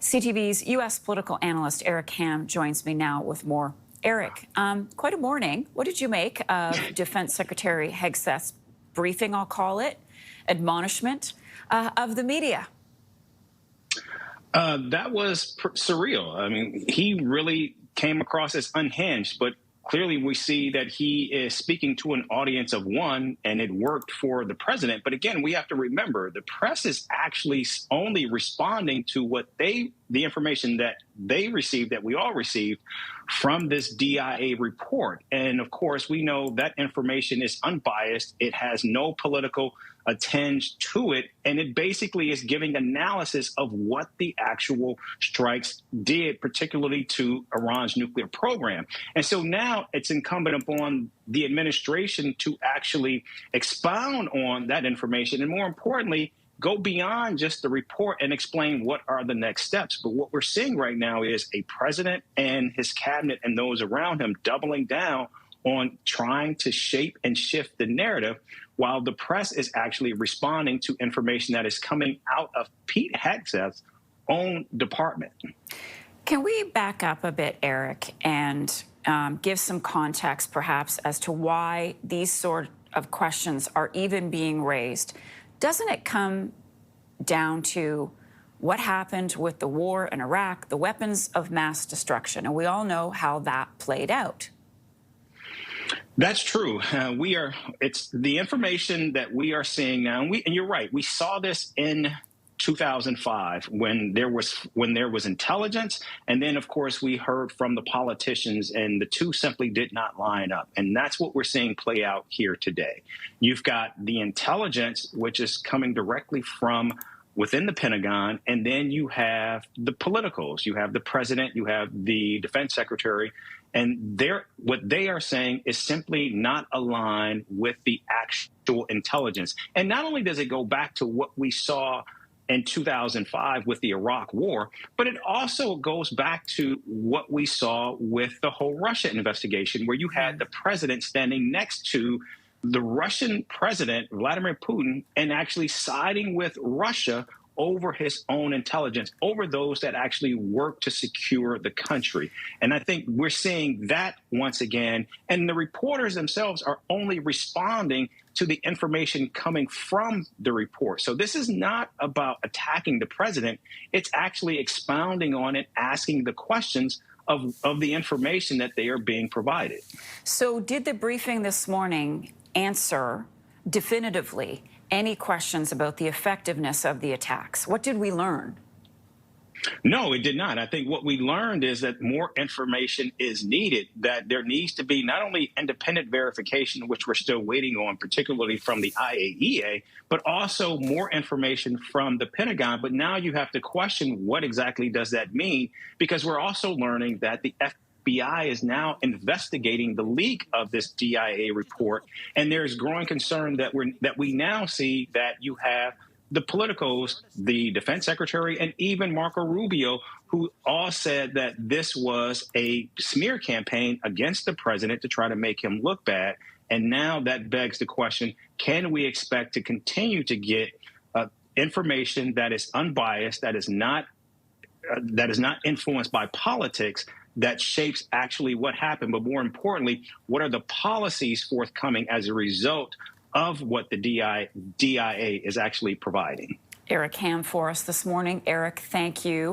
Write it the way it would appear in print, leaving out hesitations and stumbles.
CTV's U.S. political analyst Eric Ham joins me now with more. Eric, quite a morning. What did you make of Defense Secretary Hegseth's briefing, I'll call it, admonishment of the media? That was surreal. I mean, he really came across as unhinged, but clearly we see that he is speaking to an audience of one, and it worked for the president. But again, we have to remember the press is actually only responding to what the information that they received, that we all received from this DIA report. And of course, we know that information is unbiased. It has no political tinge to it. And it basically is giving analysis of what the actual strikes did, particularly to Iran's nuclear program. And so now it's incumbent upon the administration to actually expound on that information and, more importantly, go beyond just the report and explain what are the next steps. But what we're seeing right now is a president and his cabinet and those around him doubling down on trying to shape and shift the narrative, while the press is actually responding to information that is coming out of Pete Hegseth's own department. Can we back up a bit, Eric, and give some context perhaps as to why these sort of questions are even being raised? Doesn't it come down to what happened with the war in Iraq, the weapons of mass destruction? And we all know how that played out. That's true. It's the information that we are seeing now. And you're right. We saw this in 2005 when there was intelligence. And then, of course, we heard from the politicians, and the two simply did not line up. And that's what we're seeing play out here today. You've got the intelligence, which is coming directly from within the Pentagon, and then you have the politicals. You have the president, you have the defense secretary, and what they are saying is simply not aligned with the actual intelligence. And not only does it go back to what we saw in 2005 with the Iraq war, but it also goes back to what we saw with the whole Russia investigation, where you had the president standing next to the Russian president, Vladimir Putin, and actually siding with Russia over his own intelligence, over those that actually work to secure the country. And I think we're seeing that once again. And the reporters themselves are only responding to the information coming from the report. So this is not about attacking the president. It's actually expounding on it, asking the questions of the information that they are being provided. So did the briefing this morning answer definitively any questions about the effectiveness of the attacks? What did we learn? No, it did not. I think what we learned is that more information is needed, that there needs to be not only independent verification, which we're still waiting on, particularly from the IAEA, but also more information from the Pentagon. But now you have to question, what exactly does that mean? Because we're also learning that the FBI is now investigating the leak of this DIA report, and there's growing concern that we now see that you have the politicals, the defense secretary, and even Marco Rubio, who all said that this was a smear campaign against the president to try to make him look bad. And now that begs the question, can we expect to continue to get information that is unbiased, that is not influenced by politics, that shapes actually what happened, but more importantly, what are the policies forthcoming as a result of what the DIA is actually providing? Eric Ham for us this morning. Eric, thank you.